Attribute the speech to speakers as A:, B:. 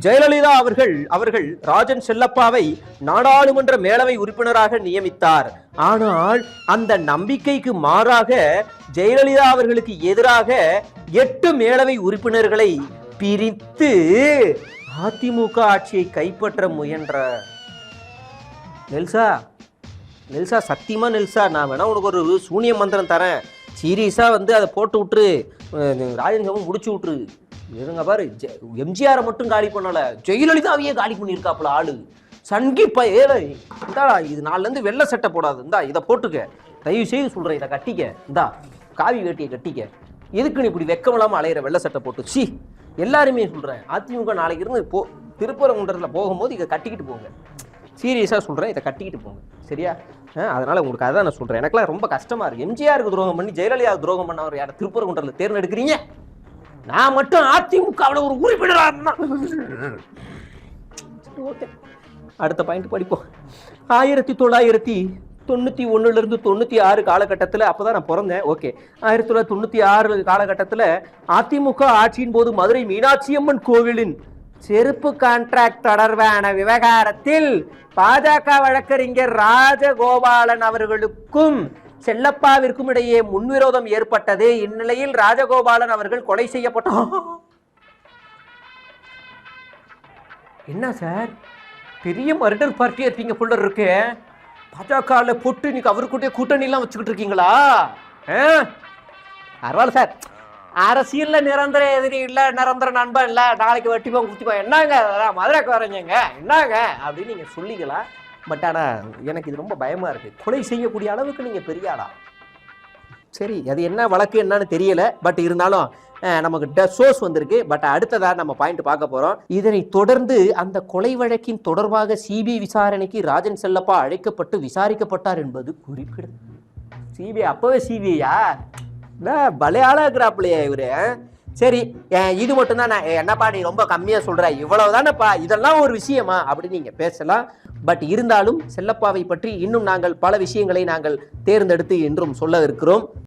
A: ஜெயலலிதா அவர்கள் ராஜன் செல்லப்பாவை நாடாளுமன்ற மேலவை உறுப்பினராக நியமித்தார். ஆனால் அந்த நம்பிக்கைக்கு மாறாக ஜெயலலிதா அவர்களுக்கு எதிராக 8 மேலவை உறுப்பினர்களை பிரித்து அதிமுக ஆட்சியை கைப்பற்ற முயன்ற நெல்சா சத்தியமா நெல்சா, நான் வேணா உனக்கு ஒரு சூனிய மந்திரம் தரேன், சீரியஸா அதை போட்டு விட்டுரு, ராஜன் முடிச்சு விட்டுரு. இருங்க பாரு, எம்ஜிஆரை மட்டும் காலி பண்ணல, ஜெயலலிதாவையே காலி பண்ணியிருக்காப்புல ஆளு. சங்கிப்பா இந்தாடா, இது நாலுல இருந்து வெள்ளை சட்டை போடாது, இந்தா இதை போட்டுக்க, தயவு செய்து சொல்றேன், இதை கட்டிக்க, இந்தா காவி வேட்டியை கட்டிக்க, எதுக்கு நீ இப்படி வெக்கமில்லாம அலையிற வெள்ளை சட்டை போட்டு? சி, எல்லாருமே சொல்றேன், அதிமுக நாளைக்கு இருந்து திருப்பரங்குன்றத்தில் போகும்போது இதை கட்டிக்கிட்டு போங்க, சீரியஸாக சொல்கிறேன், இதை கட்டிக்கிட்டு போங்க, சரியா? அதனால் உங்களுக்கு அதான் நான் சொல்கிறேன், எனக்குலாம் ரொம்ப கஷ்டமாக இருக்குது. எம்ஜிஆருக்கு துரோகம் பண்ணி ஜெயலலிதா துரோகம் பண்ணவர் யாரை திருப்பரங்குன்றத்தில் தேர்ந்தெடுக்கிறீங்க? நான் மட்டும் அதிமுகவில் ஒரு உறுப்பினராக. ஓகே, அடுத்த பாயிண்ட் படிப்போம். 1991 96 காலகட்டத்தில், அப்போ தான் நான் பிறந்தேன். ஓகே, 1996 காலகட்டத்தில் அதிமுக ஆட்சியின் போது மதுரை மீனாட்சி அம்மன் கோவிலின் செருப்பு கான்ட்ராக்ட் தொடர்பான விவகாரத்தில் பாஜக வழக்கறிஞர் ராஜகோபாலன் அவர்களுக்கும் செல்லப்பாவிற்கும் இடையே முன்விரோதம் ஏற்பட்டது. இந்நிலையில் ராஜகோபாலன் அவர்கள் கொலை செய்யப்பட்டார். என்ன சார், பெரிய மர்டர் பார்ட்டி இருப்பீங்க போல இருக்கு. பாஜக போட்டு இன்னைக்கு அவருக்கிட்டே கூட்டணி எல்லாம் வச்சுக்கிட்டு இருக்கீங்களா? பரவாயில்ல சார், அரசியல்ல நிரந்தர எதிரி இல்ல, நிரந்தர நண்பன் இல்ல, நாளைக்கு வெட்டிப்போ குத்திப்போ, என்னங்க மதுரைக்கு வரீங்க என்னங்க அப்படின்னு நீங்க சொல்லிக்கலாம். பட் ஆனா எனக்கு இது ரொம்ப பயமா இருக்கு, கொலை செய்யக்கூடிய அளவுக்கு நீங்க பெரிய ஆளா? சரி, அது என்ன வழக்கு என்னன்னு தெரியல, பட் இருந்தாலும் நமக்கு சோர்ஸ் வந்திருக்கு. பட் அடுத்ததா நம்ம பாயிண்ட் பார்க்க போறோம். இதனை தொடர்ந்து அந்த கொலை வழக்கின் தொடர்பாக சிபிஐ விசாரணைக்கு ராஜன் செல்லப்பா அழைக்கப்பட்டு விசாரிக்கப்பட்டார் என்பது குறிப்பிடும். சிபிஐ அப்பவே சிபிஐயா? பலையாளா இருக்கிறாப்புலையா இவரு? சரி, இது மட்டும்தான் நான் என்னப்பா நீ ரொம்ப கம்மியா சொல்ற, இவ்வளவுதானப்பா, இதெல்லாம் ஒரு விஷயமா அப்படின்னு நீங்க பேசலாம். பட் இருந்தாலும் செல்லப்பாவை பற்றி இன்னும் நாங்கள் பல விஷயங்களை நாங்கள் தேர்ந்தெடுத்து என்றும் சொல்ல இருக்கிறோம்.